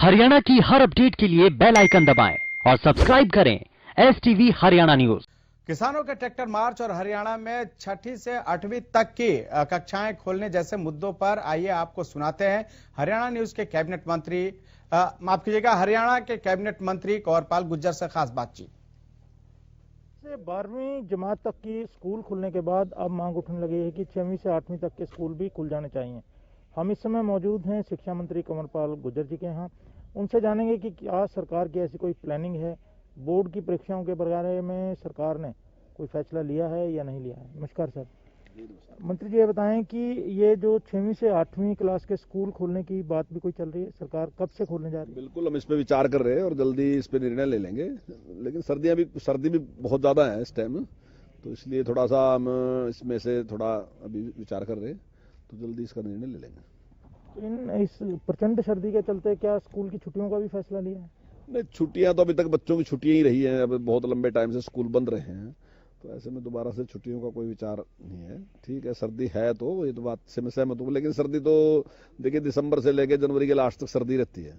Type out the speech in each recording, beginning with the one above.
हरियाणा की हर अपडेट के लिए बेल आइकन दबाएं और सब्सक्राइब करें STV हरियाणा न्यूज। किसानों के ट्रैक्टर मार्च और हरियाणा में 6ठी से 8वीं तक की कक्षाएं खोलने जैसे मुद्दों पर आइए आपको सुनाते हैं हरियाणा न्यूज के कैबिनेट मंत्री माफ कीजिएगा हरियाणा के कैबिनेट मंत्री कंवरपाल गुर्जर से खास बातचीत। 12वीं जमात तक की स्कूल खुलने के बाद अब मांग उठने लगी है कि 6वीं से 8वीं तक के स्कूल भी खुल जाने चाहिए। हम इस समय मौजूद हैं शिक्षा मंत्री कंवरपाल गुर्जर जी के यहाँ। उनसे जानेंगे कि क्या सरकार की ऐसी कोई प्लानिंग है, बोर्ड की परीक्षाओं के बारे में सरकार ने कोई फैसला लिया है या नहीं लिया है। नमस्कार सर। मंत्री जी ये बताएं कि ये जो 6वीं से 8वीं क्लास के स्कूल खोलने की बात भी कोई चल रही है, सरकार कब से खोलने जा रही है? बिल्कुल, हम इस पे विचार कर रहे हैं और जल्दी इस पे निर्णय ले लेंगे। लेकिन सर्दी भी बहुत ज्यादा है इस टाइम, तो इसलिए थोड़ा सा हम इसमें से थोड़ा अभी विचार कर रहे हैं, तो जल्दी इसका निर्णय ले लेंगे। इस प्रचंड सर्दी के चलते क्या स्कूल की छुट्टियों का भी फैसला लिया है? नहीं, छुट्टियां तो अभी तक बच्चों की छुट्टियां ही रही हैं। अब बहुत लंबे टाइम से स्कूल बंद रहे हैं, तो ऐसे में दोबारा से छुट्टियों का कोई विचार नहीं है। ठीक है, सर्दी है तो ये तो बात से मैं सहमत हूँ, लेकिन सर्दी तो देखिए दिसंबर से लेकर जनवरी के लास्ट तक सर्दी रहती है।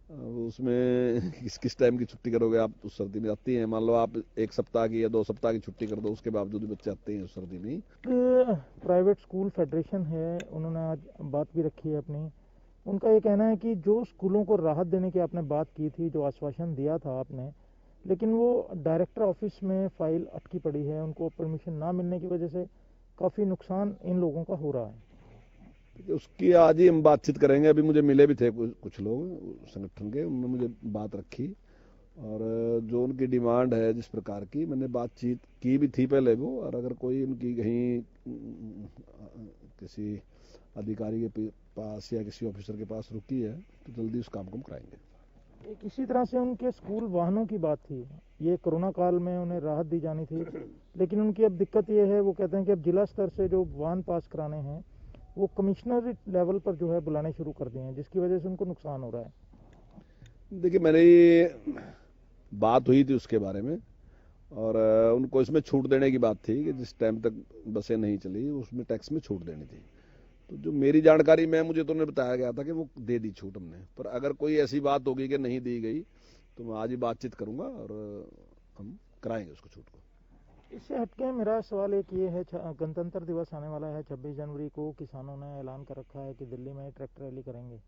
उसमें किस टाइम की छुट्टी करोगे आप? उस सर्दी में आती है, मान लो आप 1 सप्ताह की या 2 सप्ताह की छुट्टी कर दो, उसके बावजूद भी बच्चे आते हैं उस सर्दी में। प्राइवेट स्कूल फेडरेशन है, उन्होंने आज बात भी रखी है अपनी। उनका ये कहना है कि जो स्कूलों को राहत देने की आपने बात की थी, जो आश्वासन दिया था आपने, लेकिन वो डायरेक्टर ऑफिस में फाइल अटकी पड़ी है। उनको परमिशन ना मिलने की वजह से काफी नुकसान इन लोगों का हो रहा है। उसकी आज ही हम बातचीत करेंगे। अभी मुझे मिले भी थे कुछ लोग संगठन के, उन्होंने मुझे बात रखी और जो उनकी डिमांड है जिस प्रकार की, मैंने बातचीत की भी थी पहले वो, और अगर कोई उनकी कहीं किसी अधिकारी के पास या किसी ऑफिसर के पास रुकी है तो जल्दी उस काम को हम कराएंगे। इसी तरह से उनके स्कूल वाहनों की बात थी। ये कोरोना काल में उन्हें राहत दी जानी थी, लेकिन उनकी अब दिक्कत ये है, वो कहते हैं कि अब जिला स्तर से जो वाहन पास कराने हैं वो कमिश्नर लेवल पर जो है बुलाने शुरू कर दिए हैं, जिसकी वजह से उनको नुकसान हो रहा है। देखिए, मैंने ये बात हुई थी उसके बारे में, और उनको इसमें छूट देने की बात थी कि जिस टाइम तक बसें नहीं चली उसमें टैक्स में छूट देनी थी। तो जो मेरी जानकारी में मुझे तो उन्हें बताया गया था कि वो दे दी छूट हमने, पर अगर कोई ऐसी बात होगी कि नहीं दी गई तो मैं आज ही बातचीत करूंगा और हम कराएंगे उसको छूट को। इससे हटके मेरा सवाल एक ये है, गणतंत्र दिवस आने वाला है 26 जनवरी को। किसानों ने ऐलान कर रखा है कि दिल्ली में ट्रैक्टर रैली करेंगे।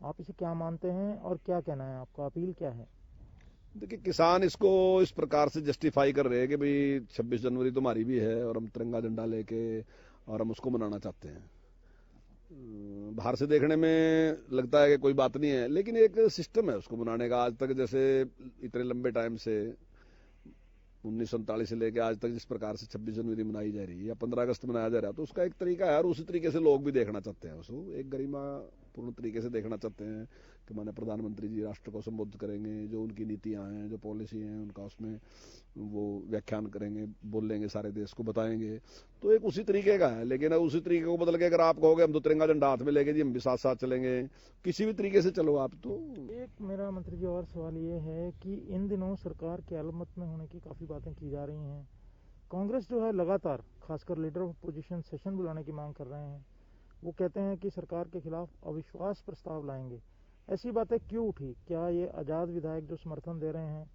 आप इसे क्या मानते हैं और क्या कहना है आपका, अपील क्या है? देखिए, किसान इसको इस प्रकार से जस्टिफाई कर रहे हैं कि भाई 26 जनवरी तो हमारी भी है और हम तिरंगा झंडा लेके और हम उसको मनाना चाहते हैं। बाहर से देखने में लगता है कि कोई बात नहीं है, लेकिन एक सिस्टम है उसको मनाने का। आज तक जैसे इतने लंबे टाइम से 1947 से लेकर आज तक जिस प्रकार से 26 जनवरी मनाई जा रही है या 15 अगस्त मनाया जा रहा है, तो उसका एक तरीका है और उसी तरीके से लोग भी देखना चाहते हैं उसको। एक गरिमापूर्ण तरीके से देखना चाहते हैं कि माने प्रधानमंत्री जी राष्ट्र को संबोधित करेंगे, जो उनकी नीतियां हैं, जो पॉलिसी हैं, उनका उसमें वो व्याख्यान करेंगे, बोलेंगे, सारे देश को बताएंगे। तो एक उसी तरीके का है, लेकिन उसी तरीके को बदल के अगर आप कहोगे हम तो तिरंगा झंडा हाथ में लेके जी हम भी साथ साथ चलेंगे, किसी भी तरीके से चलो आप तो। एक मेरा मंत्री जी और सवाल ये है कि इन दिनों सरकार के अलमत में होने की काफी बातें की जा रही हैं। कांग्रेस जो है लगातार, खासकर लीडर ऑफ अपोजिशन सेशन बुलाने की मांग कर रहे हैं। वो कहते हैं कि सरकार के खिलाफ अविश्वास प्रस्ताव लाएंगे। ऐसी बातें क्यों उठी? क्या ये आजाद विधायक जो समर्थन दे रहे हैं,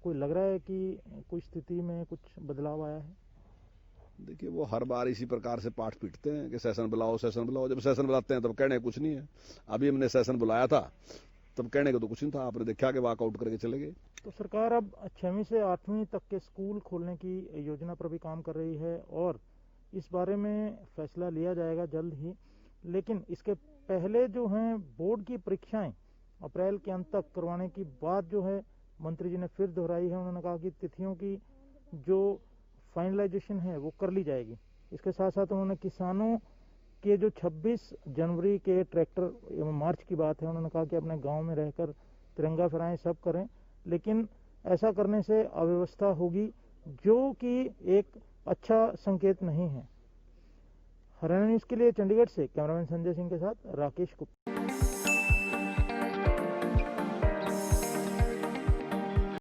कोई लग रहा है कि कोई स्थिति में कुछ बदलाव आया है? देखिए, वो हर बार इसी प्रकार से पाठ पीटते हैं कि सेशन बुलाओ सेशन बुलाओ। जब सेशन बुलाते हैं तब कहने कुछ नहीं है। अभी हमने सेशन बुलाया था तब कहने को तो कुछ नहीं था, आपने देखा कि वॉकआउट करके चले गए। तो सरकार अब 6वीं से 8वीं तक के स्कूल खोलने की योजना पर भी काम कर रही है और इस बारे में फैसला लिया जाएगा जल्द ही। लेकिन इसके पहले जो है बोर्ड की परीक्षाएं अप्रैल के अंत तक करवाने की बात जो है मंत्री जी ने फिर दोहराई है। उन्होंने कहा कि तिथियों की जो फाइनलाइजेशन है वो कर ली जाएगी। इसके साथ साथ उन्होंने किसानों के जो 26 जनवरी के ट्रैक्टर मार्च की बात है, उन्होंने कहा कि अपने गांव में रहकर तिरंगा फहराएं, सब करें, लेकिन ऐसा करने से अव्यवस्था होगी, जो कि एक अच्छा संकेत नहीं है। हरियाणा न्यूज के लिए चंडीगढ़ से कैमरामैन संजय सिंह के साथ राकेश गुप्ता।